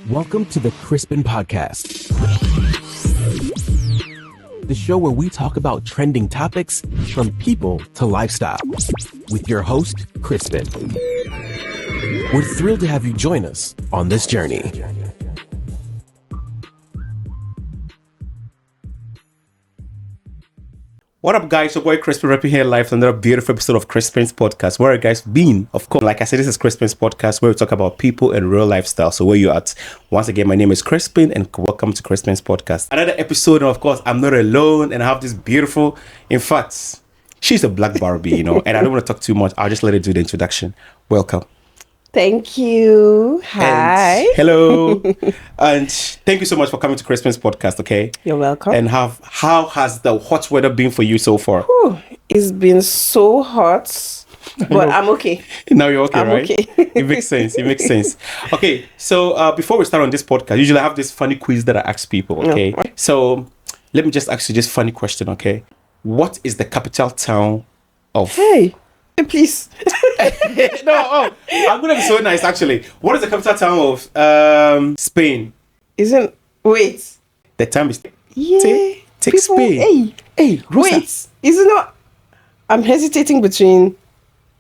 Welcome to the Crispin podcast, the show where we talk about trending topics from people to lifestyle with your host, Crispin. We're thrilled to have you join us on this journey. What up, guys? Your boy Crispin rapping here live for another beautiful episode of Crispin's podcast. Where are you guys been? Of course, like I said, this is Crispin's podcast where we talk about people and real lifestyle. So where you at? Once again, my name is Crispin and welcome to Crispin's podcast. Another episode, and of course, I'm not alone and I have this beautiful, in fact, she's a black Barbie, and I don't want to talk too much. I'll just let her do the introduction. Welcome. Thank you. Hi. And hello. And thank you so much for coming to Crispin's podcast, okay? You're welcome. And how has the hot weather been for you so far? Whew, it's been so hot, but I'm okay. Now you're okay, right? Okay. It makes sense. Okay, so before we start on this podcast, usually I have this funny quiz that I ask people, okay? Oh. So let me just ask you this funny question, okay? What is the capital town of... Hey, please. I'm gonna be so nice actually. What is the capital town of Spain? Wait. The time is Yeah. Take People, Spain. Hey, Rosa. Wait. Is it not? I'm hesitating between.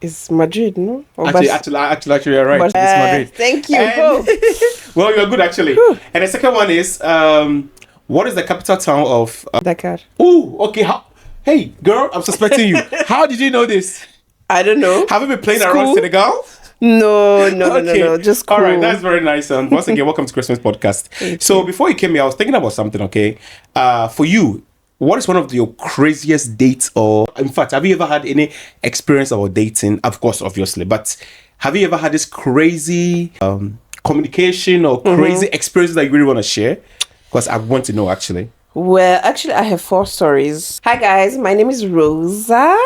It's Madrid, no? Or Actually, you're right. But, It's Madrid. Thank you. And- well, you're good actually. And the second one is what is the capital town of Dakar. Oh, okay. Hey, girl, I'm suspecting you. How did you know this? I don't know. Have you been playing School? around Senegal? No. Just cool. All right, that's very nice. And once again, welcome to Christmas podcast. So before you came here, I was thinking about something, okay? For you, what is one of your craziest dates, or in fact, have you ever had any experience about dating? Of course, obviously, but have you ever had this crazy communication or crazy experiences that you really want to share? Because I want to know actually. Well, actually, I have 4 stories. Hi, guys. My name is Rosa.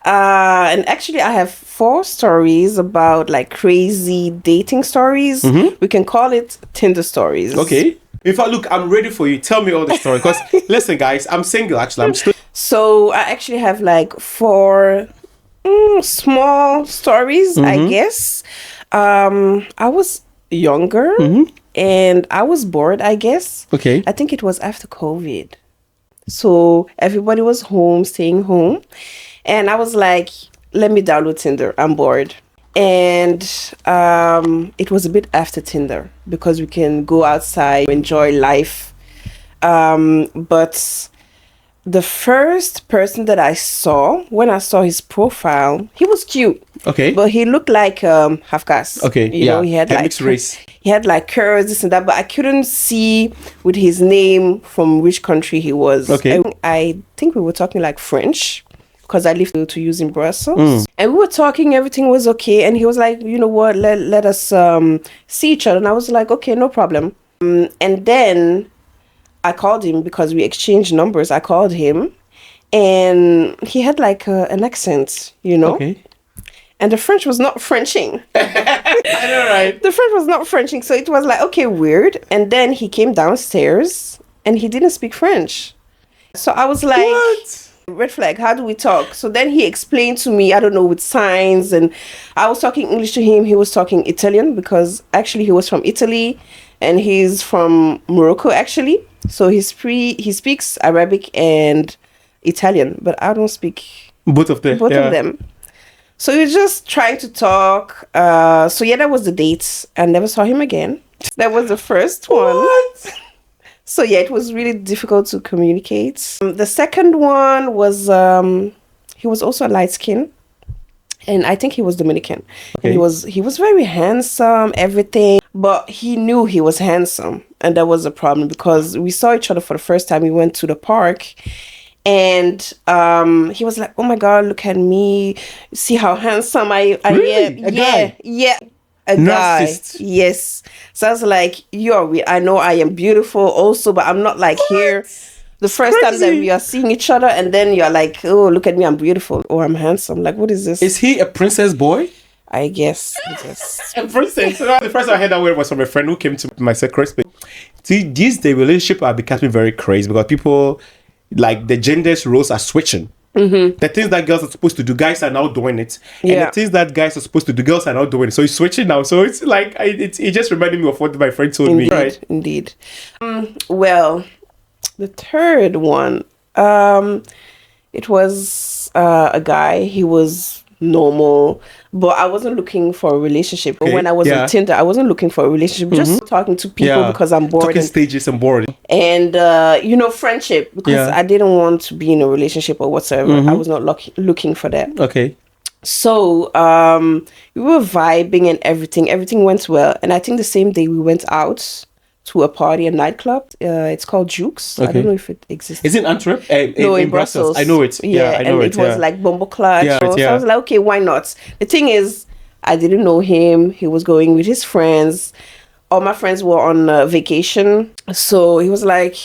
And actually, I have 4 stories about like crazy dating stories. We can call it Tinder stories. Okay. In fact, look, I'm ready for you. Tell me all the story. Because listen, guys, I'm single actually. I'm still. So I actually have like 4 small stories, I guess. I was younger. And I was bored, I guess. Okay. I think it was after COVID. So everybody was home, staying home. And I was like, let me download Tinder. I'm bored. And it was a bit after Tinder because we can go outside, enjoy life. But the first person that I saw, when I saw his profile, he was cute. Okay. But he looked like half caste. Okay. You know, he had like mixed race. He had like curves, this and that, but I couldn't see with his name from which country he was. Okay. I think we were talking like French because I lived to use in Brussels. And we were talking, everything was okay. And he was like, you know what, let us see each other. And I was like, okay, no problem. And then I called him because we exchanged numbers. I called him and he had like an accent, Okay. And the French was not Frenching. I know, right? The French was not Frenching. So it was like, okay, weird. And then he came downstairs and he didn't speak French. So I was like, What? red flag, how do we talk? So then he explained to me, I don't know, with signs. And I was talking English to him. He was talking Italian because actually he was from Italy and he's from Morocco, actually. So he speaks Arabic and Italian, but I don't speak Both of them. both of them. So we were just trying to talk. So yeah, that was the date. I never saw him again. That was the first one. What? So yeah, it was really difficult to communicate. The second one was he was also light skin, and I think he was Dominican. Okay. And he was very handsome, everything, but he knew he was handsome, and that was a problem because we saw each other for the first time. We went to the park. And he was like, oh my God, look at me. See how handsome I Really? am. A guy? Yeah. A Narcissist. guy. Yes. So I was like, you're weird. I know I am beautiful also, but I'm not like here. The first time that Crazy. we are seeing each other and then you're like, oh, look at me, I'm beautiful or I'm handsome. Like, what is this? Is he a princess boy? I guess. Yes. A princess. The first time I heard that word was from a friend who came to my Crispin. See, these the relationship are becoming very crazy because people, like, the genders roles are switching. The things that girls are supposed to do, guys are now doing it. And Yeah. the things that guys are supposed to do, girls are now doing it. So it's switching now. So it's like, it just reminded me of what my friend told me. Right. Indeed. Well, the third one, it was a guy. He was normal, but I wasn't looking for a relationship. Okay, When I was on Tinder, I wasn't looking for a relationship. Just talking to people because I'm bored. Talking stages and bored. And friendship, because I didn't want to be in a relationship or whatsoever. I was not looking for that. Okay. So we were vibing and everything went well. And I think the same day we went out to a party, a nightclub. It's called Jukes. I don't know if it exists. Is it in Antwerp? No, in Brussels. I know it. Yeah, I know and it was like Bumbleclad. Yeah, So I was like, okay, why not? The thing is, I didn't know him. He was going with his friends. All my friends were on vacation. So he was like,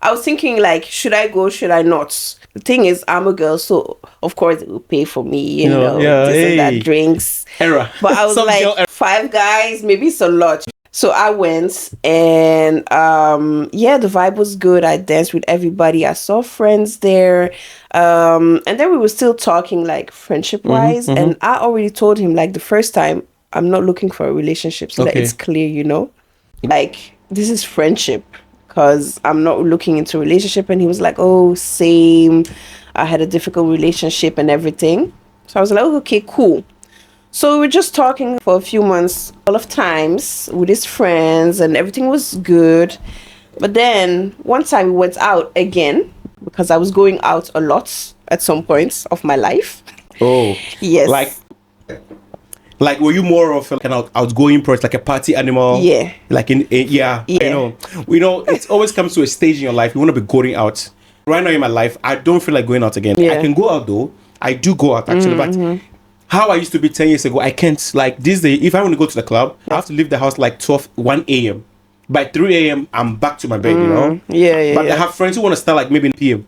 I was thinking like, should I go? Should I not? The thing is, I'm a girl, so of course it will pay for me, you know, this and that, drinks. Era. But I was like, 5 guys, maybe it's a lot. So I went and the vibe was good. I danced with everybody. I saw friends there. And then we were still talking like friendship wise. And I already told him like the first time, I'm not looking for a relationship. So that it's clear, you know, like this is friendship because I'm not looking into a relationship. And he was like, oh, same. I had a difficult relationship and everything. So I was like, oh, okay, cool. So we were just talking for a few months, a lot of times with his friends and everything was good. But then one time we went out again because I was going out a lot at some points of my life. Oh. Yes. Like were you more of an outgoing person, like a party animal? Yeah. Like I know. It always comes to a stage in your life you want to be going out. Right now in my life, I don't feel like going out again. Yeah. I can go out though. I do go out actually, but how I used to be 10 years ago, I can't. Like this day, if I want to go to the club, I have to leave the house like 1 a.m. By 3 a.m., I'm back to my bed, you know? But I have friends who want to start like maybe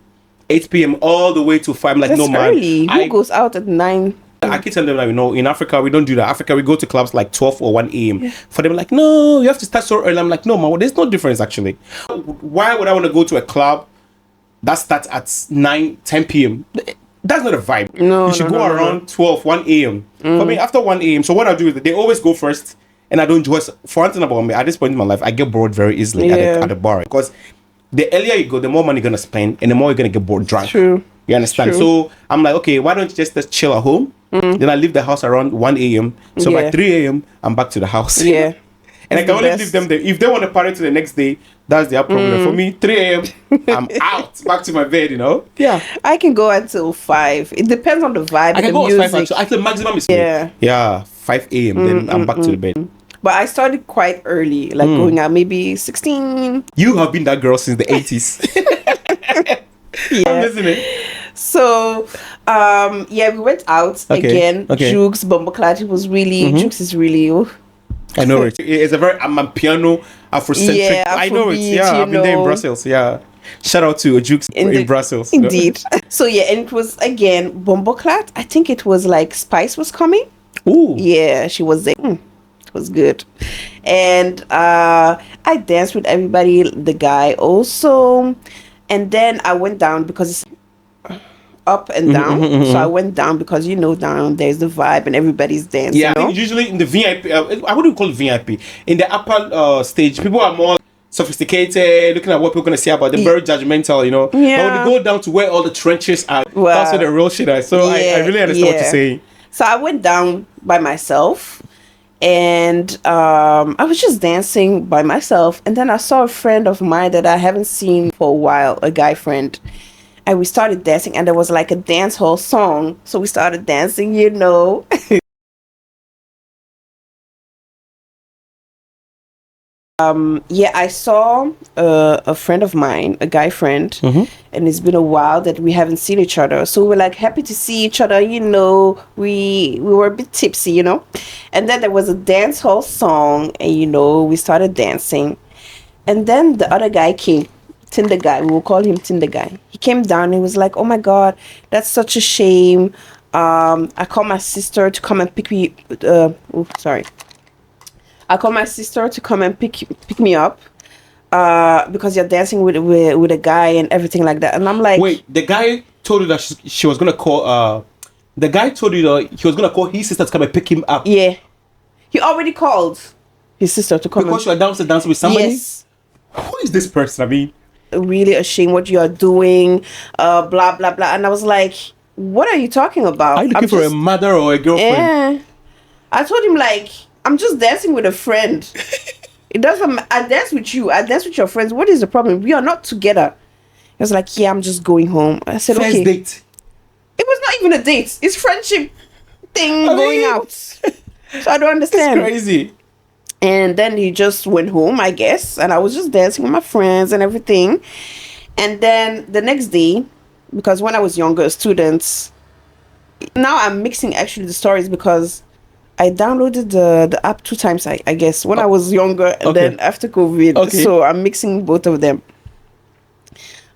8 p.m. all the way to 5. I'm like, That's no, man. early. Who goes out at 9? I keep telling them, like, in Africa, we don't do that. Africa, we go to clubs like 12 or 1 a.m. Yeah. For them, like, no, you have to start so early. I'm like, no, man, there's no difference, actually. Why would I want to go to a club that starts at 9, 10 p.m.? That's not a vibe. No, you should go around 12, 1 a.m. For me, after 1 a.m. So what I do is they always go first, and I don't just. For one thing about me, at this point in my life, I get bored very easily at the bar because the earlier you go, the more money you're gonna spend, and the more you're gonna get bored drunk. True. You understand? True. So I'm like, okay, why don't you just chill at home? Then I leave the house around 1 a.m. So by 3 a.m. I'm back to the house. Yeah. And I can only leave them there. If they want to party to the next day, that's their problem. For me, 3 a.m., I'm out, back to my bed, you know? Yeah. I can go until 5. It depends on the vibe. I can go at 5 actually. I think maximum is 5 a.m. Then I'm back to the bed. But I started quite early, like going out maybe 16. You have been that girl since the 80s. I'm listening. So, we went out again. Jukes, Bumbleclad. It was really, Jukes is really... I know it. It's a very piano Afrocentric. Yeah, I know it. Yeah, I've been there in Brussels. Yeah. Shout out to Jukes in Brussels. Indeed. So and it was again Bumbleclad. I think it was like Spice was coming. Ooh. Yeah, she was there. It was good. And I danced with everybody, the guy also. And then I went down because it's up and down. So I went down because down there's the vibe and everybody's dancing. Yeah, I think usually in the VIP, I wouldn't call it VIP. In the upper stage, people are more sophisticated, looking at what people are gonna say about them, very judgmental, you know. Yeah. But when you go down to where all the trenches are, that's where the real shit is. So I really understand what you're saying. So I went down by myself. And I was just dancing by myself. And then I saw a friend of mine that I haven't seen for a while, a guy friend. And we started dancing, and there was like a dance hall song. So we started dancing, I saw a friend of mine, a guy friend, and it's been a while that we haven't seen each other. So we were like happy to see each other, we were a bit tipsy, And then there was a dance hall song, and we started dancing. And then the other guy came, Tinder guy, we will call him Tinder guy. He came down and he was like, oh my God, that's such a shame. I called my sister to come and pick me, I called my sister to come and pick me up because you're dancing with a guy and everything like that. And I'm like... Wait, the guy told you that she was gonna call. The guy told you that he was gonna call his sister to come and pick him up. Yeah, he already called his sister to come. Because you are downstairs dancing with somebody. Yes. Who is this person? I mean, really ashamed what you are doing. Blah blah blah. And I was like, what are you talking about? are you looking for a mother or a girlfriend? Yeah. I told him like, I'm just dancing with a friend. It doesn't. I dance with you. I dance with your friends. What is the problem? We are not together. He was like, yeah, I'm just going home. I said, First okay. date. It was not even a date. It's friendship thing going out. So I don't understand. It's crazy. And then he just went home, I guess. And I was just dancing with my friends and everything. And then the next day, because when I was younger, students, now I'm mixing actually the stories because I downloaded the app 2 times, I guess, when I was younger and then after COVID. Okay. So I'm mixing both of them.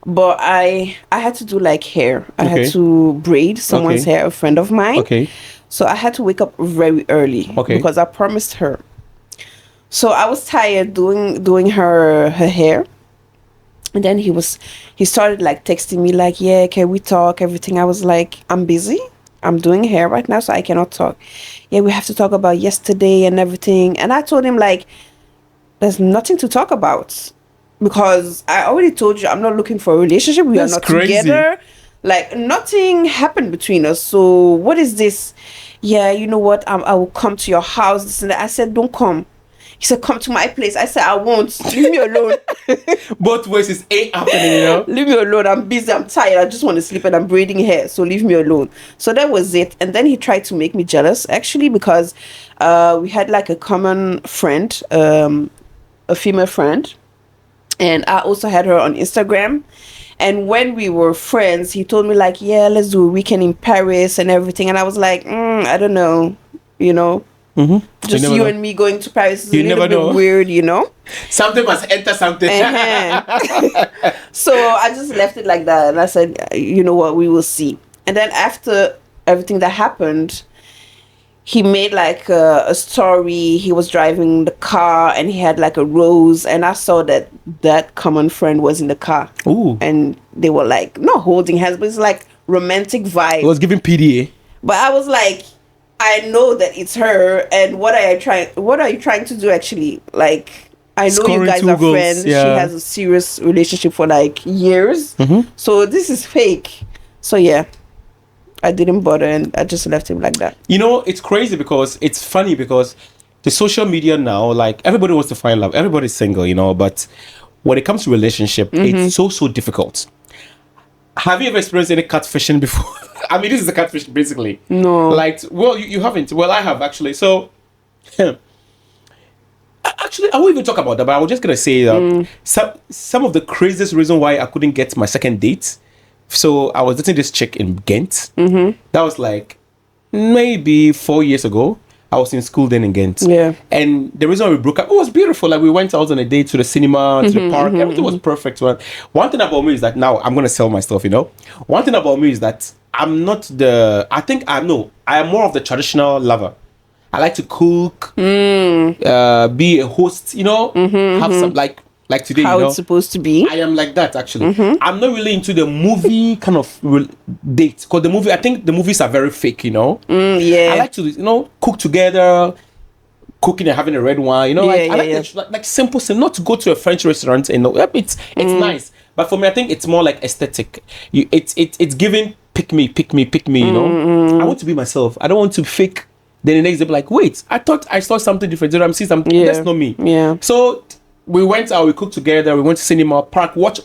But I had to do like hair. I had to braid someone's hair, a friend of mine. Okay. So I had to wake up very early because I promised her. So I was tired doing her hair. And then he started like texting me like, yeah, can we talk? Everything. I was like, I'm busy. I'm doing hair right now, so I cannot talk. Yeah, we have to talk about yesterday and everything. And I told him like, there's nothing to talk about. Because I already told you I'm not looking for a relationship. We are not together. Like nothing happened between us. So what is this? Yeah, you know what? I will come to your house. This and that. I said, don't come. He said, come to my place. I said, I won't. Leave me alone. Both ways ain't happening, you know? Leave me alone. I'm busy. I'm tired. I just want to sleep and I'm braiding hair. So leave me alone. So that was it. And then he tried to make me jealous, actually, because we had like a common friend, a female friend. And I also had her on Instagram. And when we were friends, he told me like, yeah, let's do a weekend in Paris and everything. And I was like, I don't know, you know. Mm-hmm. Just you and me going to Paris is a little bit weird, you know. Something must enter something. So I just left it like that. And I said, you know what, we will see. And then after everything that happened, he made like a story. He was driving the car and he had like a rose. And I saw that common friend was in the car. Ooh. And they were like, not holding hands, but it's like romantic vibe. It was giving PDA. But I was like, I know that it's her. And what are you trying to do actually? Like, I know you guys are friends. Yeah. She has a serious relationship for like years. Mm-hmm. So this is fake. So yeah. I didn't bother and I just left him like that. You know, it's crazy because it's funny because the social media now, like everybody wants to find love. Everybody's single, you know, but when it comes to relationship, it's so difficult. Have you ever experienced any catfishing before? I mean, this is a catfish basically. No. Like, well, you haven't. Well, I have actually. So, actually, I won't even talk about that, but I was just going to say that some of the craziest reason why I couldn't get my second date. So I was dating this chick in Ghent. Mm-hmm. That was like maybe 4 years ago. I was in school then in Ghent. Yeah. And the reason why we broke up, it was beautiful. Like we went out on a date to the cinema, to the park. Everything was perfect. One thing about me is that now I'm going to sell my stuff, you know. One thing about me is that I am more of the traditional lover. I like to cook, be a host, you know, have some like today, how you know, it's supposed to be. I am like that actually. I'm not really into the movie kind of date because I think the movies are very fake, you know. Yeah. I like to, you know, cook together, cooking and having a red wine, you know. Like simple, not to go to a French restaurant and it's nice. But for me, I think it's more like aesthetic. It's giving pick me, you know. I want to be myself. I don't want to fake. Then the next day, be like, wait, I thought I saw something different. Did I see something? Yeah. That's not me. Yeah. So we went out, we cooked together, we went to cinema, park, watch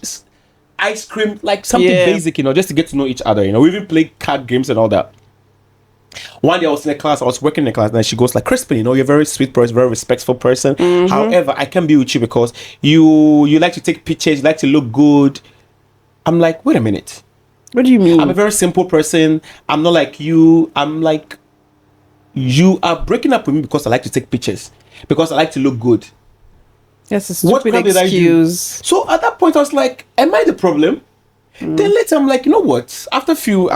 ice cream, like something basic, you know, just to get to know each other, you know. We even played card games and all that. One day I was in a class, I was working in a class, and she goes like, Crispin, you know, you're a very sweet person, very respectful person. However, I can't be with you because you like to take pictures, you like to look good. I'm like, wait a minute. What do you mean? I'm a very simple person. I'm not like you. I'm like, you are breaking up with me because I like to take pictures, because I like to look good. That's a stupid excuse. So at that point, I was like, am I the problem? Then later, I'm like, you know what? After a few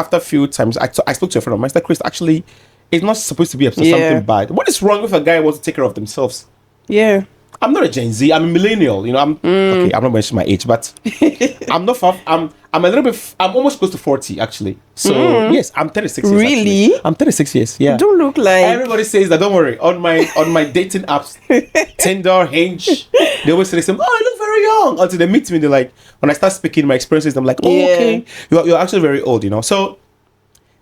times, I spoke to a friend of mine. I said, Chris, actually, it's not supposed to be something bad. What is wrong with a guy who wants to take care of themselves? Yeah. I'm not a Gen Z. I'm a millennial. You know, okay. I'm not mentioning my age, but I'm not far. I'm a little bit. I'm almost close to 40 actually. So yes, I'm 36 years. Really? Actually. I'm 36 years. Yeah. Don't look like. Everybody says that. Don't worry. On my dating apps, Tinder, Hinge, they always say, "Oh, I look very young." Until they meet me, they're like, when I start speaking my experiences, I'm like, "Oh, okay, you're actually very old." You know. So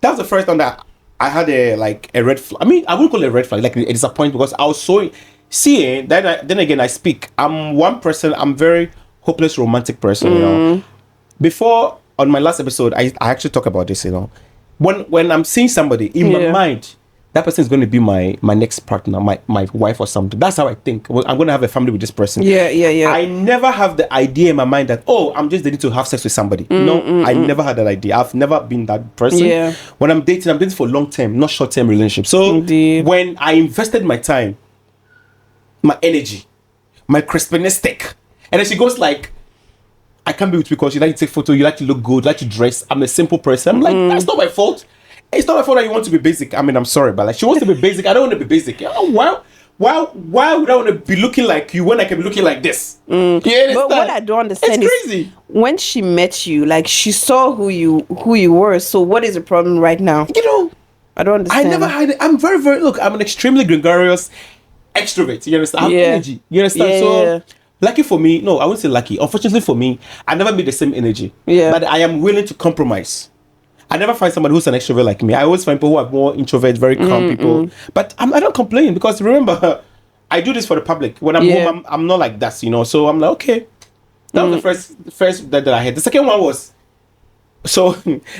that was the first time that I had a red flag. I mean, I wouldn't call it a red flag, like a disappointment, because I was so seeing. Then again, I speak. I'm one person. I'm very hopeless romantic person. You know. Before, on my last episode, I actually talk about this. You know, when I'm seeing somebody in my mind, that person is going to be my next partner, my wife or something. That's how I think. Well, I'm going to have a family with this person. Yeah. I never have the idea in my mind that, oh, I'm just dating to have sex with somebody. No, I never had that idea. I've never been that person. Yeah. When I'm dating for long term, not short term relationship. So when I invested my time, my energy, my Crispinistic, and then she goes like, I can't be with you because you like to take photo, you like to look good, like to dress. I'm a simple person. I'm like, that's not my fault. It's not my fault that you want to be basic. I mean, I'm sorry, but like, she wants to be basic. I don't want to be basic. You know, why would I want to be looking like you when I can be looking like this? You understand? But what I don't understand it's crazy. is when she met you, like she saw who you were. So what is the problem right now? You know, I don't understand. I never had it. I'm very, very, look, I'm an extremely gregarious extrovert. You understand? I have energy. You understand? So lucky for me, no, I wouldn't say lucky. Unfortunately for me, I never made the same energy. Yeah. But I am willing to compromise. I never find somebody who's an extrovert like me. I always find people who are more introverts, very calm people. But I don't complain because remember, I do this for the public. When I'm home, I'm not like that, you know. So I'm like, okay. That was the first that I had. The second one was, so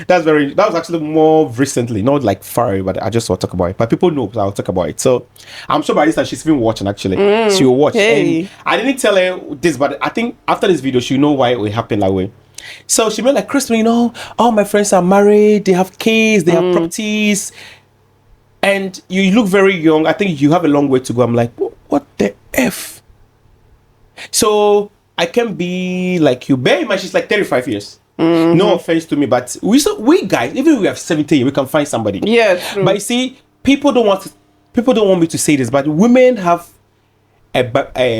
that was actually more recently, not like far, but I just want to talk about it. But people know, so I'll talk about it. So I'm sure by this time she's been watching actually. She will watch. Hey. And I didn't tell her this, but I think after this video, she'll know why it will happen that way. So she made like, Crispin, you know, all my friends are married, they have kids, they have properties, and you look very young. I think you have a long way to go. I'm like, what the F? So I can be like you. Bear in mind, she's like 35 years. No offense to me, but we guys, even if we have 17, we can find somebody. Yeah, true. But you see, people don't want me to say this, but women have a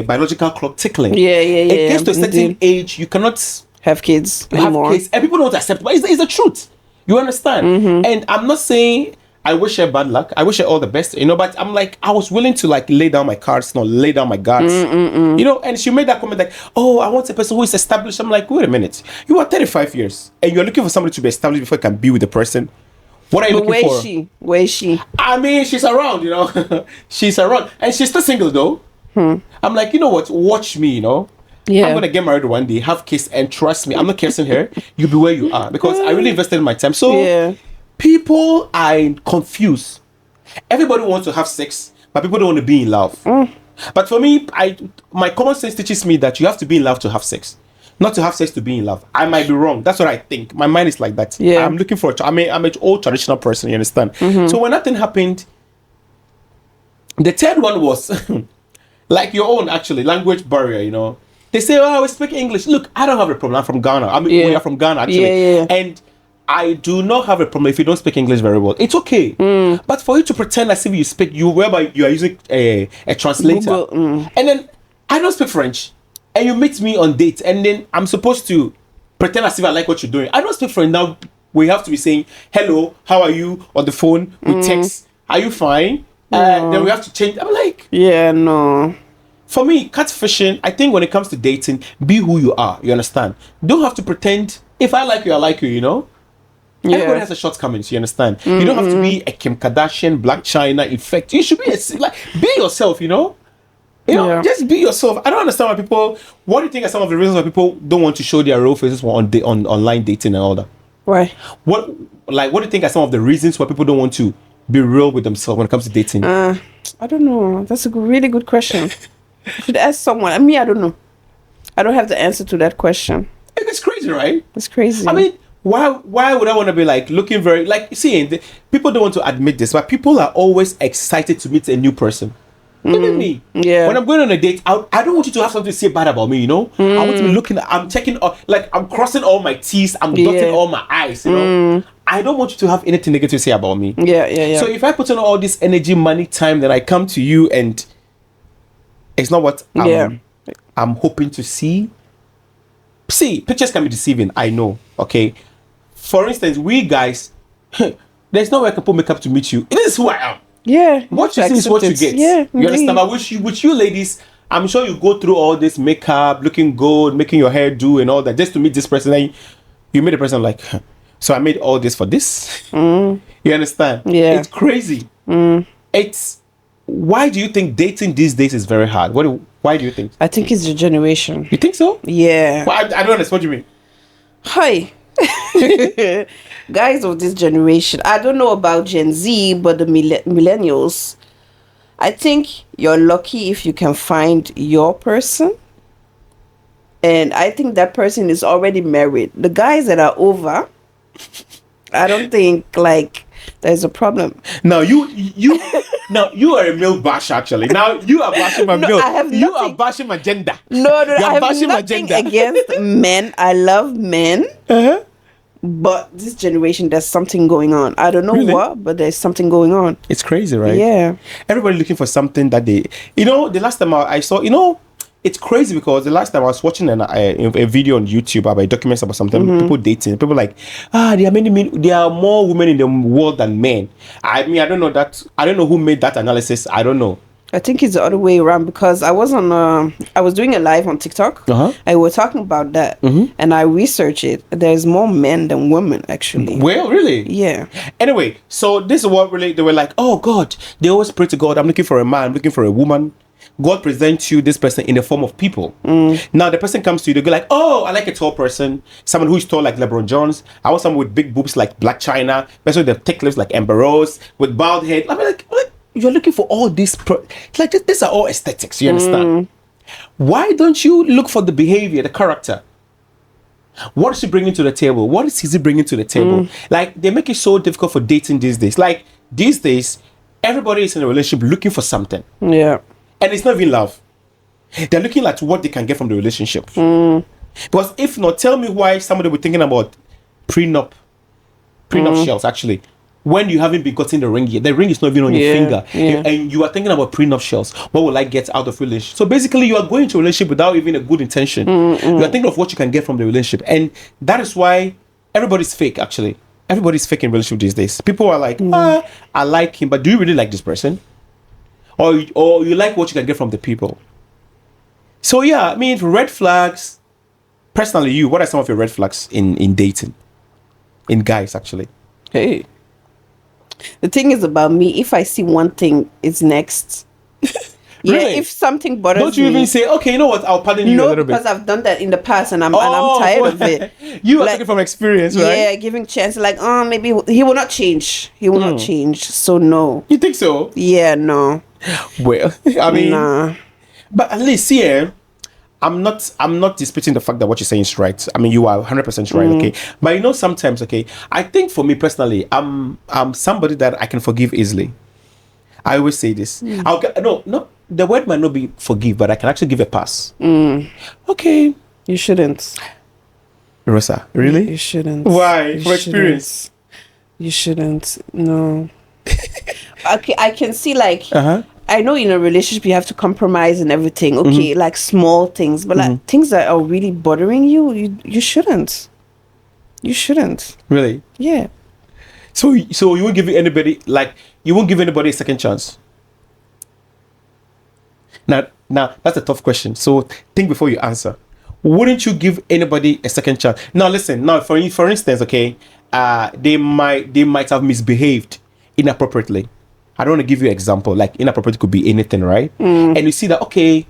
biological clock tickling. Yeah. It gets to a certain age, you cannot have kids anymore. Kids, and people don't accept it, but it's the truth. You understand? And I'm not saying I wish her bad luck. I wish her all the best, you know, but I'm like, I was willing to like lay down my cards, not lay down my guards. You know, and she made that comment like, oh, I want a person who is established. I'm like, wait a minute. You are 35 years and you're looking for somebody to be established before you can be with the person. What are you looking for? Where is she? I mean, she's around, you know. She's around. And she's still single though. I'm like, you know what? Watch me, you know. Yeah. I'm gonna get married one day, have kids, and trust me, I'm not cursing her. You'll be where you are because I really invested in my time. So people are confused. Everybody wants to have sex, but people don't want to be in love. But for me, my common sense teaches me that you have to be in love to have sex, not to have sex to be in love. I might be wrong. That's what I think. My mind is like that. Yeah. I'm looking for I'm an old traditional person. You understand? So when that thing happened, the third one was like your own actually language barrier. You know. They say, oh, we speak English. Look, I don't have a problem. I'm from Ghana. I mean, we are from Ghana, actually. And I do not have a problem if you don't speak English very well. It's okay. But for you to pretend as if you speak, whereby you are using a translator. And then I don't speak French. And you meet me on date. And then I'm supposed to pretend as if I like what you're doing. I don't speak French. Now we have to be saying, hello, how are you? On the phone, with text. Are you fine? Then we have to change. I'm like, yeah, no. For me, catfishing, I think when it comes to dating, be who you are. You understand? Don't have to pretend. If I like you, I like you, you know? Everybody has a shortcomings, you understand? You don't have to be a Kim Kardashian, Black China effect. You should be be yourself, you know? You know, just be yourself. I don't understand why people... What do you think are some of the reasons why people don't want to show their real faces on online dating and all that? Why? What do you think are some of the reasons why people don't want to be real with themselves when it comes to dating? I don't know. That's a really good question. You should ask someone. I mean, I don't know. I don't have the answer to that question. It's crazy, right? It's crazy. I mean, why would I want to be like looking very like people don't want to admit this, but people are always excited to meet a new person. Even me. Yeah. When I'm going on a date, I don't want you to have something to say bad about me, you know? I want to be looking, I'm checking, like I'm crossing all my T's, I'm dotting all my I's, you know? I don't want you to have anything negative to say about me. Yeah. So if I put in all this energy, money, time, then I come to you and It's not what Yeah. I'm hoping to see. See, pictures can be deceiving. I know. Okay. For instance, we guys, there's no way I can put makeup to meet you. It is who I am. Yeah. What you see is what you get. Yeah. You understand? indeed. But with you ladies, I'm sure you go through all this makeup, looking good, making your hair do and all that just to meet this person. And you made a person like, huh. So I made all this for this. You understand? Yeah. It's crazy. It's why do you think dating these days is very hard? Why do you think? I think it's the generation. You think so? Yeah. Well, I don't understand what you mean. Hi. Guys of this generation, I don't know about Gen Z, but the millennials, I think you're lucky if you can find your person. And I think that person is already married. The guys that are over, I don't think like there's a problem. Now you are a male bash actually. Now you are bashing my male. I have you are nothing- bashing my gender. No, You're I have bashing my nothing gender. against men. I love men. Uh-huh. But this generation, there's something going on. I don't know Really? what, but there's something going on. It's crazy, right? Yeah. Everybody looking for something that they, the last time I saw, it's crazy because the last time I was watching a video on YouTube about documents about something, people dating, people like, there are more women in the world than men. I mean, I don't know that. I don't know who made that analysis. I don't know. I think it's the other way around because I was doing a live on TikTok. Uh-huh. I was talking about that, and I researched it. There's more men than women, actually. Well, really? Yeah. Anyway, so this is what really they were like, oh God, they always pray to God. I'm looking for a man, looking for a woman. God presents you this person in the form of people. Now the person comes to you, they go like, oh, I like a tall person, someone who is tall like LeBron Jones. I want someone with big boobs like Black China, person with the thick lips like Amber Rose, with bald head. I mean, like, what? You're looking for all these like these are all aesthetics. You understand? Why don't you look for the behavior, the character? What is he bringing to the table? What is he bringing to the table? Like, they make it so difficult for dating these days. Like, these days, everybody is in a relationship looking for something. Yeah. And it's not even love. They're looking at what they can get from the relationship. Because if not, tell me why somebody would be thinking about prenup shells, actually. When you haven't been gotten the ring yet, the ring is not even on your finger, and you are thinking about prenup shells. What will I get out of relationship? So basically, you are going to a relationship without even a good intention. You are thinking of what you can get from the relationship, and that is why everybody's fake. Actually, everybody's fake in relationship these days. People are like, I like him, but do you really like this person? Or you like what you can get from the people? So yeah, I mean, red flags. Personally, what are some of your red flags in dating? In guys, actually. Hey. The thing is about me, if I see one thing, it's next. Yeah, Really? if something bothers me. Don't you even say, okay, you know what, I'll pardon you a No, little bit. because I've done that in the past and I'm tired of it. You are Like, talking from experience, right? Yeah, giving chance, like, maybe he will not change. He will not change. So no. You think so? Yeah, no. Well, I mean, Nah. but at least here, I'm not disputing the fact that what you're saying is right. I mean, you are 100% right, okay? But sometimes, okay, I think for me personally, I'm somebody that I can forgive easily. I always say this. No, the word might not be forgive, but I can actually give a pass. Okay. You shouldn't. Rosa, really? You shouldn't. Why? You For experience? shouldn't. You shouldn't. No. Okay, I can see like I know in a relationship you have to compromise and everything. Okay, like small things, but like things that are really bothering you, you shouldn't. You shouldn't. Really? Yeah. So you won't give anybody a second chance. Now that's a tough question. So think before you answer. Wouldn't you give anybody a second chance? Now listen. Now for instance, okay, they might have misbehaved inappropriately. I don't want to give you an example. Like inappropriate could be anything, right? And you see that, okay,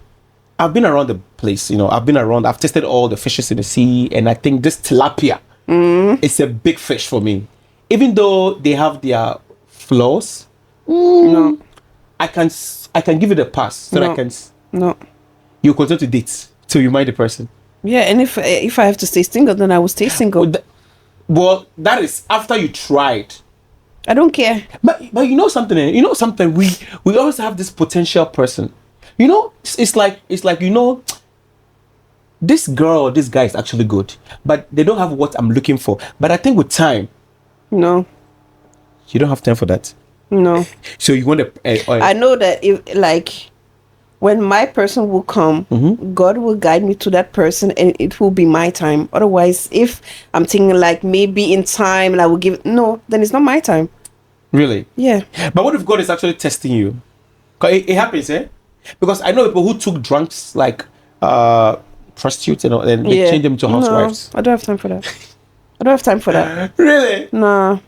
I've been around the place. I've tested all the fishes in the sea, and I think this tilapia is a big fish for me. Even though they have their flaws, No. I can give it a pass. So No. I can. No. You continue to date till you mind the person. Yeah, and if I have to stay single, then I will stay single. Well, that is after you tried. I don't care. But you know something. We always have this potential person. It's like this girl or this guy is actually good, but they don't have what I'm looking for. But I think with time, No. you don't have time for that. No. So you want to. I know that if like when my person will come, God will guide me to that person, and it will be my time. Otherwise, if I'm thinking like maybe in time and I will give no, then it's not my time. Really? Yeah. But what if God is actually testing you? 'Cause it happens, eh? Because I know people who took drunks like prostitutes and they change them to housewives. No, I don't have time for that. I don't have time for that. Really? Nah.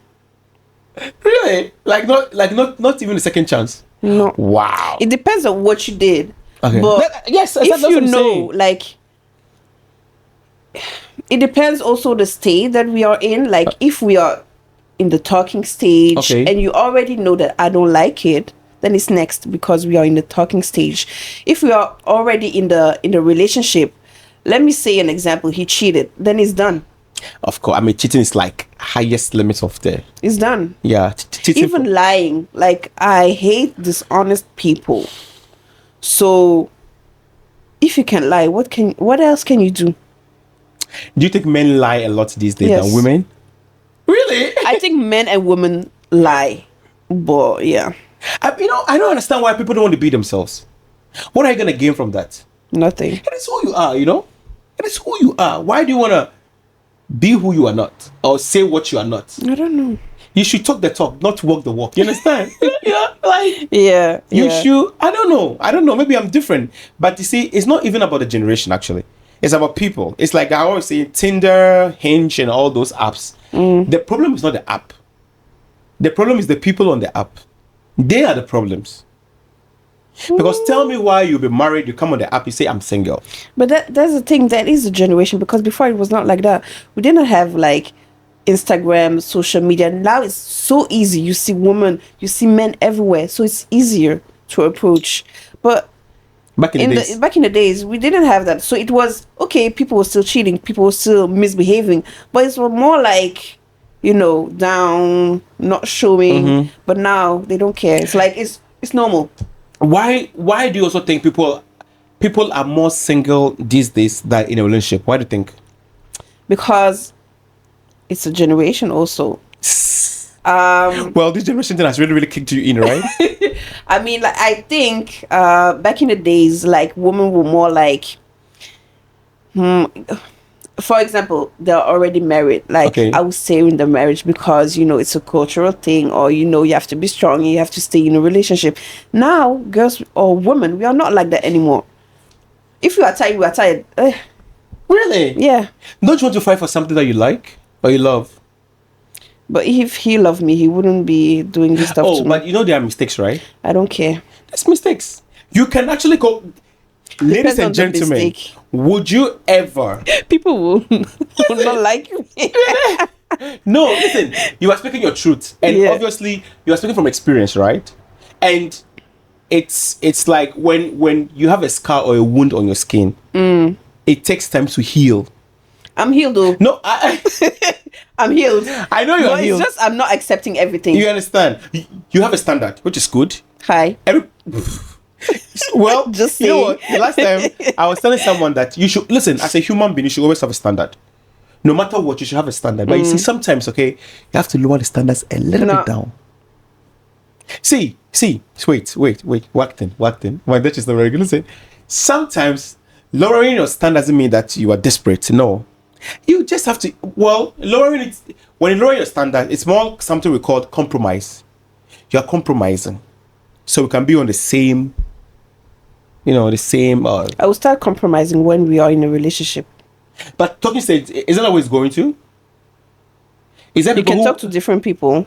Really? Not even a second chance. No. Wow. It depends on what you did. Okay. But Yes, that's if what you I'm know, saying. like, it depends also the state that we are in. Like, if we are in the talking stage, Okay. and you already know that I don't like it, then it's next because we are in the talking stage. If we are already in the relationship, let me say an example. He cheated, then it's done. Of course. I mean, cheating is like highest limits of the. It's done. Yeah. Cheating. Even lying, like, I hate dishonest people. So if you can lie, what else can you do? Do you think men lie a lot these days Yes. than women? Really? I think men and women lie, but yeah, I don't understand why people don't want to be themselves. What are you gonna gain from that? nothing. It is who you are, It is who you are. Why do you wanna be who you are not, or say what you are not? I don't know. You should talk the talk, not walk the walk. You understand? Like Yeah, you yeah. should. I don't know. Maybe I'm different, but you see, it's not even about the generation. Actually, it's about people. It's like I always say, Tinder, Hinge, and all those apps. The problem is not the app. The problem is the people on the app. They are the problems. Because tell me why you'll be married, you come on the app, you say I'm single. But that's the thing. That is the generation, because before it was not like that. We didn't have like Instagram, social media. Now it's so easy. You see women, you see men everywhere, so it's easier to approach. But Back in the days. back in the days, we didn't have that. So it was okay. People were still cheating. People were still misbehaving. But it's more like, down, not showing. But now they don't care. It's like it's normal. Why do you also think people are more single these days than in a relationship? Why do you think? Because it's a generation also. Well, this generation thing has really, really kicked you in, right? I mean, like, I think back in the days, like, women were more like, for example, they're already married. Like, Okay. I would stay in the marriage because, it's a cultural thing, or, you have to be strong, you have to stay in a relationship. Now, girls or women, we are not like that anymore. If you are tired, you are tired. Really? Yeah. Don't you want to fight for something that you like or you love? But if he loved me, he wouldn't be doing this stuff to Oh, me. but there are mistakes, right? I don't care. That's mistakes. You can actually go. Ladies Depends on and the gentlemen, mistake. would you ever? People will not like me. No, listen. You are speaking your truth, and Yeah. obviously you are speaking from experience, right? And it's like when you have a scar or a wound on your skin, it takes time to heal. I'm healed though. No, I'm healed. I know you're But healed. it's just I'm not accepting everything. You understand? You have a standard, which is good. Hi. Well, Just you know saying. what? The last time I was telling someone that you should listen, as a human being, you should always have a standard. No matter what, you should have a standard. But you see, sometimes, you have to lower the standards a little No. bit down. See, wait. Whacked in. My Dutch is not very good. Listen, sometimes lowering your standard doesn't mean that you are desperate. No. You just have to, lowering it, when you lower your standard, it's more something we call compromise. You're compromising. So we can be on the same, I will start compromising when we are in a relationship. but talking stage, isn't always going to? Is that You people can who- talk to different people.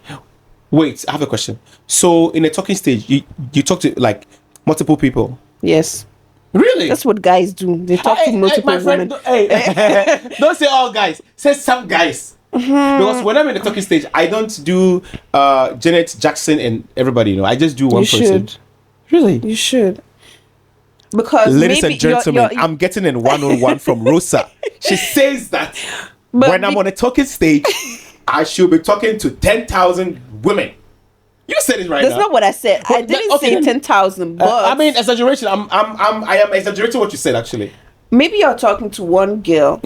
Wait, I have a question. So in a talking stage, you talk to like multiple people. Yes. Really? That's what guys do. They talk to multiple my friend, women. don't say all guys. Say some guys. Because when I'm in the talking stage, I don't do Janet Jackson and everybody. I just do one You person. should. Really? You should. Because Ladies maybe and gentlemen, you're- I'm getting in 101 from Rosa. She says that But when I'm on a talking stage, I should be talking to 10,000 women. You said it right That's now. not what I said. I But didn't okay, say then- 10,000, but I mean, exaggeration. I am exaggerating what you said, actually. maybe you're talking to one girl,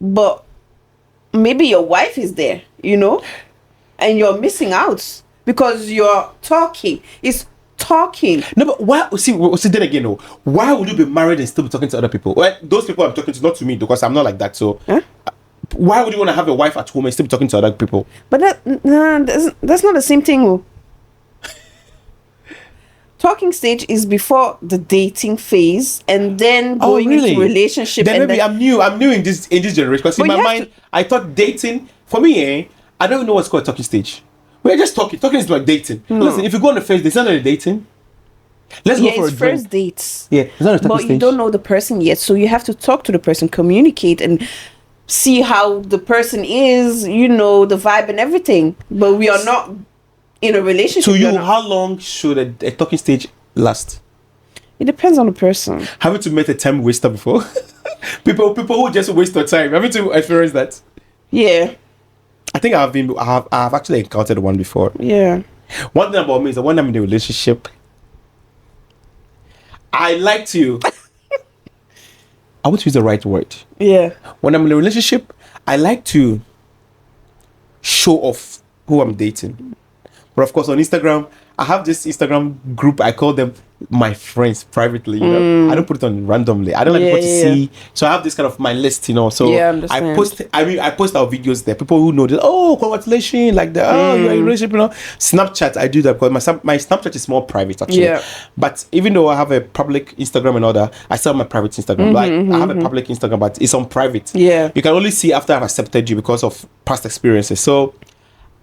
but maybe your wife is there, and you're missing out because you're talking. It's talking. No, but why? See, then again, no. Why would you be married and still be talking to other people? Well, those people I'm talking to, not to me, because I'm not like that. So, why would you want to have a wife at home and still be talking to other people? But that's not the same thing. Oh. Talking stage is before the dating phase, and then going into relationship. Then and maybe I'm new in this generation. Because in my mind, I thought dating for me, I don't know what's called talking stage. We're just talking. Talking is like dating. Listen, if you go on the first date, it's not really dating. Let's go for a drink. First dates. Yeah, it's not a talking but stage. You don't know the person yet, so you have to talk to the person, communicate, and see how the person is. You know, the vibe and everything. But we are not in a relationship. So how long should a talking stage last? It depends on the person. Haven't you met a time waster before? people who just waste their time. Haven't you experienced that? Yeah. I think I have actually encountered one before. Yeah. One thing about me is that when I'm in a relationship, I like to I want to use the right word. Yeah. When I'm in a relationship, I like to show off who I'm dating. But of course, on Instagram, I have this Instagram group. I call them my friends privately. You know, I don't put it on randomly. I don't like people to see. So I have this kind of my list. You know, so I post. I post our videos there. People who know this. Oh, congratulations! Like the you're in a relationship. You know, Snapchat. I do that because my Snapchat is more private actually. Yeah. But even though I have a public Instagram and all that, I still have my private Instagram. I have a public Instagram, but it's on private. Yeah. You can only see after I've accepted you because of past experiences. So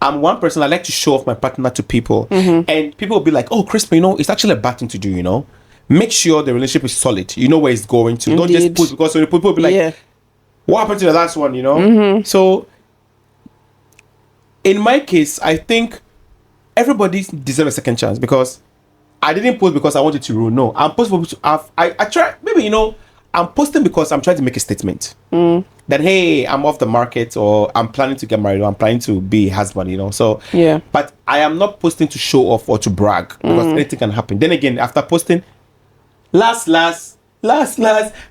I'm one person, I like to show off my partner to people. And people will be like, oh, Crispin, you know, it's actually a bad thing to do, you know. Make sure the relationship is solid. You know where it's going to. Don't just put, because when people will be like, what happened to the last one, you know? So, in my case, I think everybody deserves a second chance because I didn't post because I wanted to ruin. No, I'm posting for people to have, I try, maybe, you know, I'm posting because I'm trying to make a statement that, hey, I'm off the market, or I'm planning to get married, or I'm planning to be a husband, you know. So, but I am not posting to show off or to brag because anything can happen. Then again, after posting, last,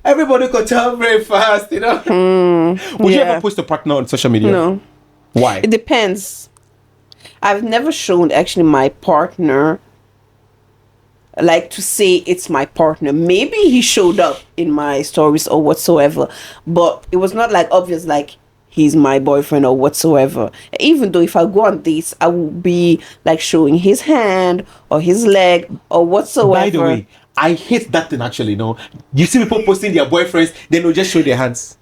everybody could tell very fast, you know. Would you ever post a partner on social media? No. Why? It depends. I've never shown actually my partner, like to say it's my partner. Maybe he showed up in my stories or whatsoever, but it was not like obvious like he's my boyfriend or whatsoever. Even though if I go on dates, I will be like showing his hand or his leg or whatsoever. By the way, I hate that thing actually, you know. You see people posting their boyfriends, then they'll just show their hands.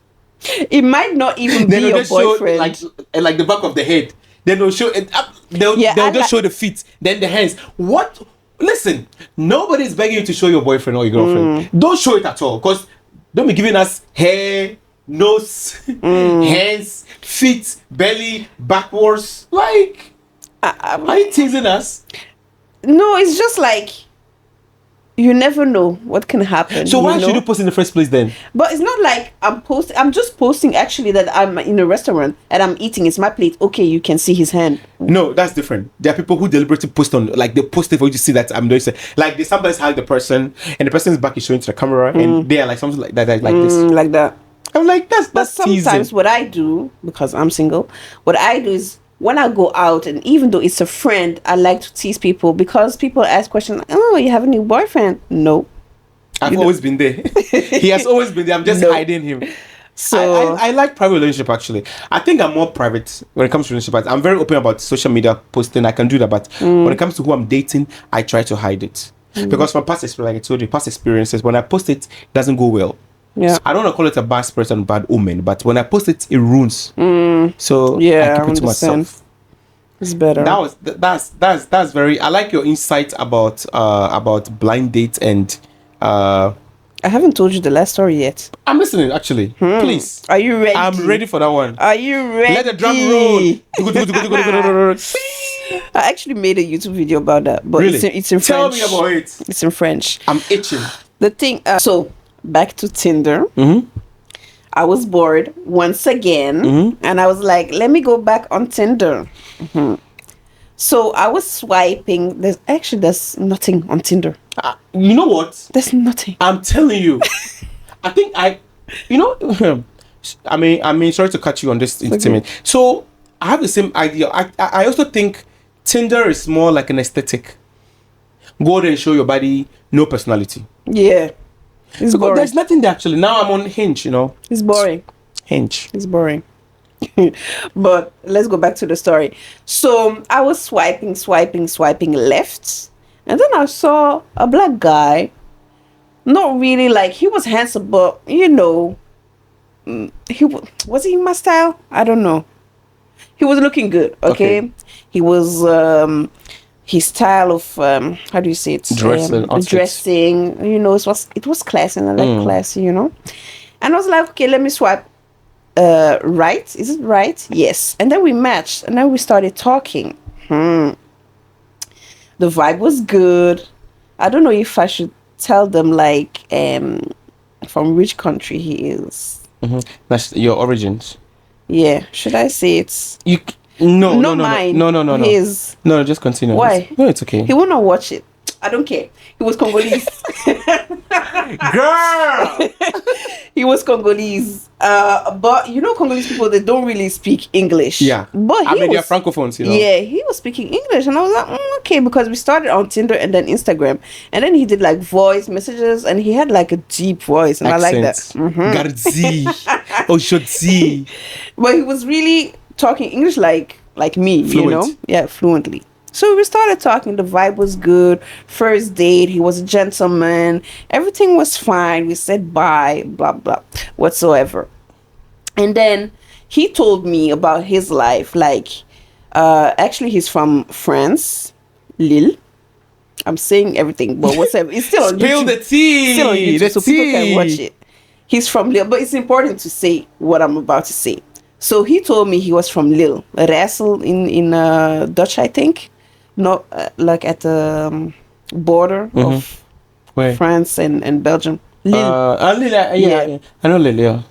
It might not even be your boyfriend. Show, like the back of the head. Then they'll show it up. They'll just show the feet, then the hands. What? Listen, nobody's begging you to show your boyfriend or your girlfriend. Don't show it at all, because don't be giving us hair, nose, hands, feet, belly, backwards. Like, are you teasing us? No, it's just like you never know what can happen. So why should you post in the first place then? But it's not like I'm just posting actually that I'm in a restaurant and I'm eating. It's my plate. Okay, you can see his hand. No, that's different. There are people who deliberately post on, like they post it for you to see that I'm doing so. Like they sometimes hide the person and the person's back is showing to the camera and they are like something like that, like this. Like that. I'm like, that's sometimes teasing. What I do, because I'm single, what I do is when I go out, and even though it's a friend, I like to tease people because people ask questions like, oh, you have a new boyfriend? No. I've always been there. He has always been there. I'm just hiding him. So I like private relationship actually. I think I'm more private when it comes to relationship. I'm very open about social media posting. I can do that, but when it comes to who I'm dating, I try to hide it. Because from past experience, like I told you, past experiences, when I post it doesn't go well. Yeah. So I don't want to call it a bad person, bad omen, but when I post it, it ruins. So I keep it to myself. It's better. That's very. I like your insight about blind dates and. I haven't told you the last story yet. I'm listening, actually. Please. Are you ready? I'm ready for that one. Are you ready? Let the drum roll. I actually made a YouTube video about that, but really? it's in French. Tell me about it. It's in French. I'm itching. The thing. So back to Tinder. I was bored once again, and I was like, let me go back on Tinder. So I was swiping. There's nothing on Tinder. You know what? There's nothing. I'm telling you. I think I mean, sorry to cut you on this intimate. Okay. So I have the same idea. I also think Tinder is more like an aesthetic. Go there and show your body, no personality. Yeah. It's boring. There's nothing there actually. Now I'm on Hinge, you know. It's boring. Hinge. It's boring. But let's go back to the story. So I was swiping left. And then I saw a black guy. Not really like, he was handsome, but he was he my style? I don't know. He was looking good, okay? He was his style of how do you say it? Dressing, it was classy, and I like classy, And I was like, okay, let me swipe right. Is it right? Yes. And then we matched, and then we started talking. The vibe was good. I don't know if I should tell them like from which country he is. That's your origins. Yeah, should I say it's No, his. No, just continue. Why? No, it's okay. He will not watch it. I don't care. He was Congolese. Girl! He was Congolese. But Congolese people, they don't really speak English. Yeah. But they're francophones, Yeah, he was speaking English. And I was like, okay, because we started on Tinder and then Instagram. And then he did like voice messages, and he had like a deep voice. And Accent. I like that. Garzi. Oshotzi. But he was really talking English like me, Fluent. Yeah, fluently. So we started talking. The vibe was good. First date, he was a gentleman. Everything was fine. We said bye, blah, blah, whatsoever. And then he told me about his life. Like, actually, he's from France, Lille. I'm saying everything, but whatever. It's still on Spill YouTube. the tea. Still on YouTube, so people can watch it. He's from Lille, but it's important to say what I'm about to say. So he told me he was from Lille, Rassel in Dutch, I think. Not like at the border of France and Belgium. Lille. Lille, yeah. I know Lille, yeah.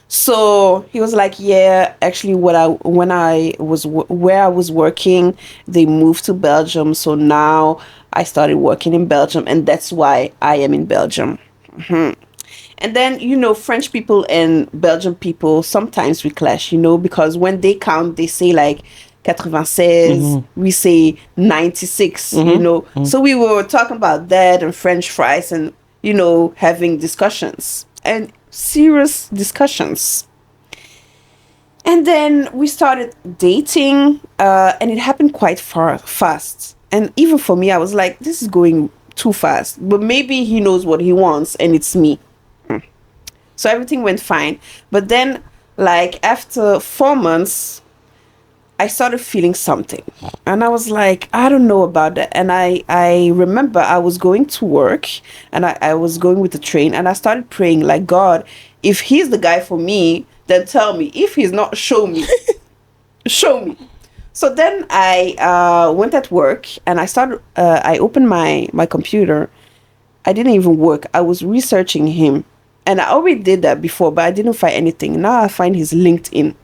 So he was like, yeah, actually where I was working, they moved to Belgium. So now I started working in Belgium, and that's why I am in Belgium. And then, French people and Belgian people, sometimes we clash, because when they count, they say like 96, we say 96, So we were talking about that and French fries and, having discussions and serious discussions. And then we started dating and it happened quite fast. And even for me, I was like, this is going too fast. But maybe he knows what he wants and it's me. So everything went fine. But then, like, after 4 months, I started feeling something. And I was like, I don't know about that. And I remember I was going to work and I was going with the train. And I started praying, like, God, if he's the guy for me, then tell me. If he's not, show me. Show me. So then I went at work and I opened my computer. I didn't even work. I was researching him. And I already did that before, but I didn't find anything. Now I find his LinkedIn.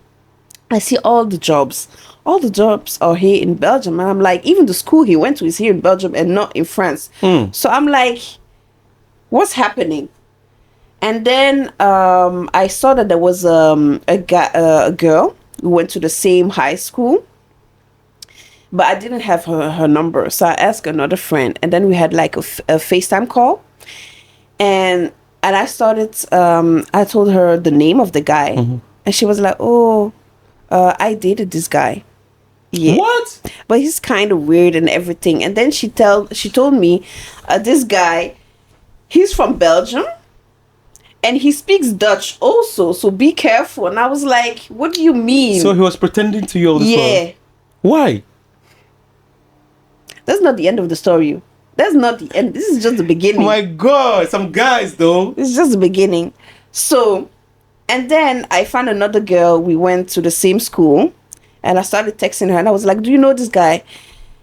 I see all the jobs. All the jobs are here in Belgium. And I'm like, even the school he went to is here in Belgium and not in France. So I'm like, what's happening? And then I saw that there was a girl who went to the same high school. But I didn't have her number. So I asked another friend. And then we had like a FaceTime call. And I started, I told her the name of the guy. And she was like, oh, I dated this guy. Yeah. What? But he's kind of weird and everything. And then she told me, this guy, he's from Belgium. And he speaks Dutch also. So be careful. And I was like, what do you mean? So he was pretending to you all this while? Why? That's not the end of the story. That's not the end. This is just the beginning. Oh my God, some guys though. It's just the beginning. So, and then I found another girl. We went to the same school and I started texting her and I was like, do you know this guy?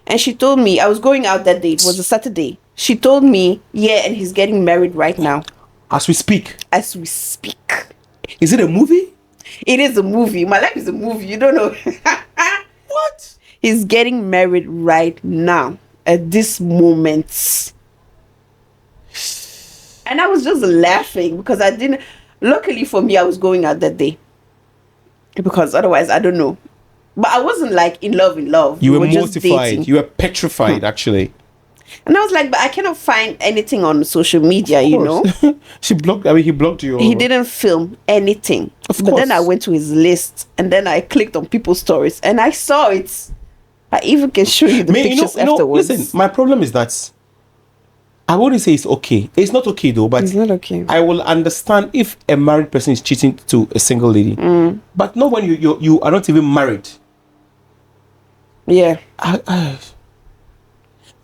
And she told me, I was going out that day. It was a Saturday. She told me, yeah, and he's getting married right now. As we speak? As we speak. Is it a movie? It is a movie. My life is a movie. You don't know. What? He's getting married right now. At this moment. And I was just laughing because I didn't. Luckily for me, I was going out that day. Because otherwise, I don't know. But I wasn't like in love. You were just mortified. dating. You were petrified, actually. And I was like, but I cannot find anything on social media, you know. She blocked. I mean, he blocked you. He didn't film anything. Of But then I course. went to his list and then I clicked on people's stories and I saw it. I even can show you the pictures afterwards. Listen, my problem is that I wouldn't say it's okay. It's not okay though, but It's not okay. I will understand if a married person is cheating to a single lady, but not when you are not even married. Yeah.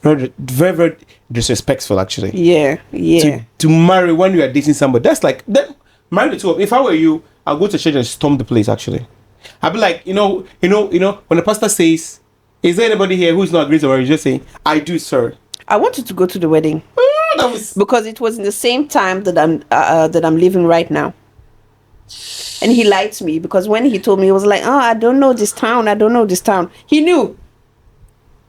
Very, very, very disrespectful, actually. Yeah. Yeah. To marry when you are dating somebody, that's like that. Marry the two of. If I were you, I'll go to church and storm the place. Actually, I'll be like, you know, when the pastor says, "Is there anybody here who is not agreeing to marriage?" Just say, "I do, sir." I wanted to go to the wedding That was because it was in the same time that I'm living right now. And he lied to me because when he told me, he was like, "Oh, I don't know this town. I don't know this town." He knew.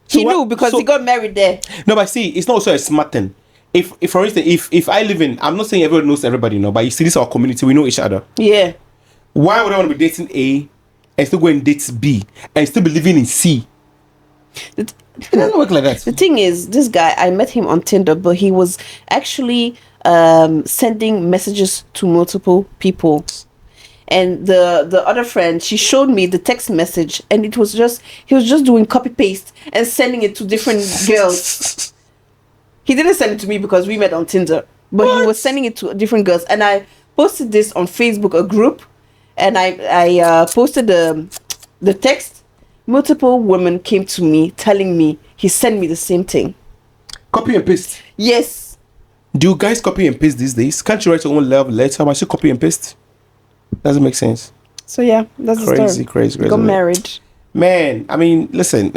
He knew because he got married there. No, but see, it's not also a smart thing. If for instance, if I live in, I'm not saying everyone knows everybody, but you see, this is our community. We know each other. Yeah. Why would I want to be dating A and still go and date B and still be living in C? It doesn't work like that. The thing is, this guy, I met him on Tinder, but he was actually sending messages to multiple people. And the other friend, she showed me the text message, and he was just doing copy paste and sending it to different girls. He didn't send it to me because we met on Tinder, but he was sending it to different girls. And I posted this on Facebook, a group, and I posted the text. Multiple women came to me telling me he sent me the same thing. Copy and paste. Yes. Do you guys copy and paste these days? Can't you write your own love letter? Why should copy and paste? Doesn't make sense. So yeah, that's the story. Crazy. Got married. Man, I mean, listen.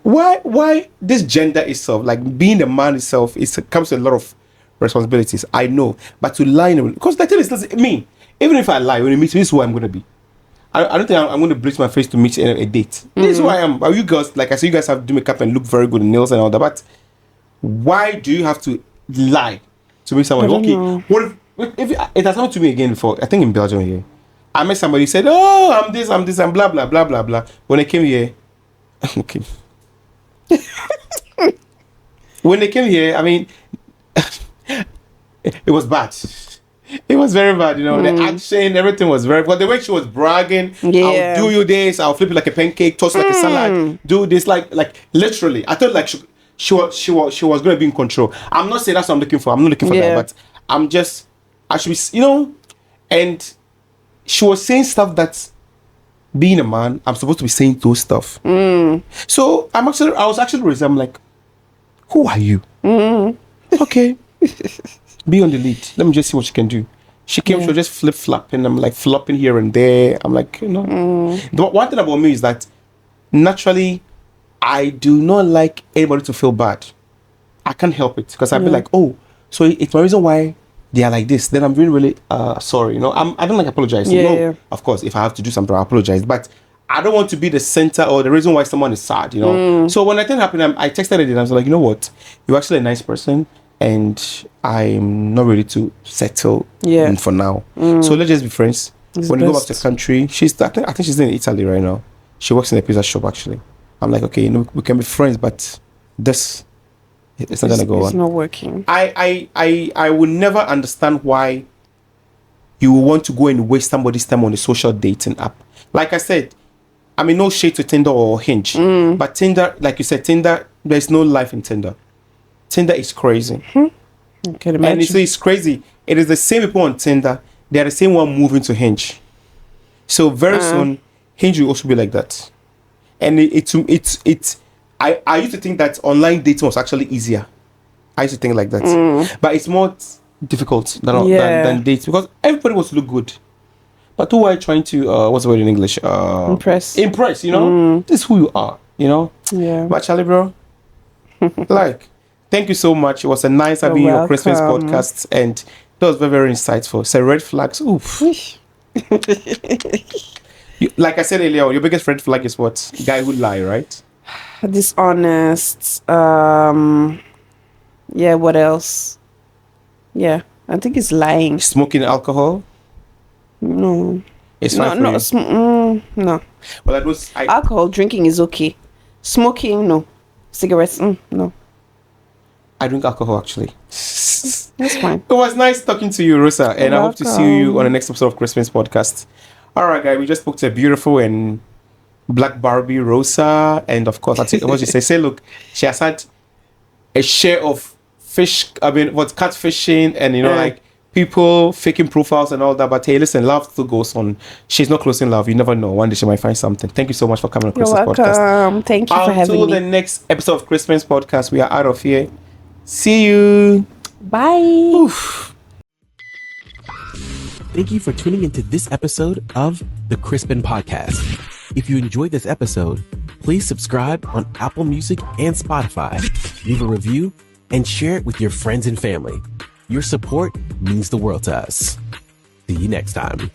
why this gender itself, like being a man itself, comes with a lot of responsibilities. I know, but to lie because the thing is, listen, me, even if I lie when you meet me, this is who I'm gonna be. I don't think I'm going to bleach my face to meet a date. This is who I am. Are you girls, like I say, you guys have to do makeup and look very good, and nails and all that. But why do you have to lie to meet someone? Okay, what if it has happened to me again before? I think in Belgium here, I met somebody who said, "Oh, I'm this, and blah blah blah blah blah." When they came here, okay. When they came here, I mean, it was bad. It was very bad, the action, everything was very, but the way she was bragging, Yeah. I'll do you this, I'll flip it like a pancake, toss it like a salad, do this, like literally. I thought like she was going to be in control. I'm not saying that's what I'm looking for. I'm not looking for that, but I should be, and she was saying stuff that being a man, I'm supposed to be saying those stuff. So I was actually raised. I'm like, who are you? Okay. Be on the lead. Let me just see what she can do. She came, she was just flip-flopping. I'm like flopping here and there. I'm like, The one thing about me is that naturally, I do not like anybody to feel bad. I can't help it because I'd be like, oh, so it's my reason why they are like this. Then I'm really sorry. I don't like apologizing. Of course, if I have to do something, I apologize. But I don't want to be the center or the reason why someone is sad. So when that thing happened, I texted her and I was like, you know what? You're actually a nice person. And I'm not ready to settle for now. So let's just be friends. When you go back to the country, I think she's in Italy right now. She works in a pizza shop actually. I'm like, okay, we can be friends, but it's not gonna go on. It's not working. I will never understand why you want to go and waste somebody's time on a social dating app. Like I said, I mean, no shade to Tinder or Hinge, but Tinder, like you said, Tinder, there's no life in Tinder. Tinder is crazy. Can imagine. And it's crazy. It is the same people on Tinder. They are the same one moving to Hinge. So very soon, Hinge will also be like that. And I used to think that online dating was actually easier. I used to think like that. But it's more difficult than dating because everybody wants to look good. But who are you trying to, what's the word in English? Impress. Impress, This is who you are, Yeah. But Charlie, bro, thank you so much. It was a nice having you on Crispin's podcast, and that was very, very insightful. So red flags, oof. Like I said earlier, your biggest red flag is what? Guy who lie, right? Dishonest. What else? Yeah, I think it's lying. Smoking alcohol? No. It's fine for you? No. Well, Alcohol drinking is okay. Smoking, no. Cigarettes? No. I drink alcohol actually. That's fine. It was nice talking to you, Rosa, and I hope to see you welcome. on the next episode of Crispin's podcast. All right, guys, we just spoke to a beautiful and black Barbie, Rosa, and of course, I think what you say, look, she has had a share of catfishing and like people faking profiles and all that. But hey, listen, love still goes on. She's not closing love. You never know. One day she might find something. Thank you so much for coming on You're Crispin's welcome. podcast. Thank you for having Until me. the next episode of Crispin's podcast, we are out of here. See you. Bye. Oof. Thank you for tuning into this episode of the Crispin Podcast. If you enjoyed this episode, please subscribe on Apple Music and Spotify, leave a review, and share it with your friends and family. Your support means the world to us. See you next time.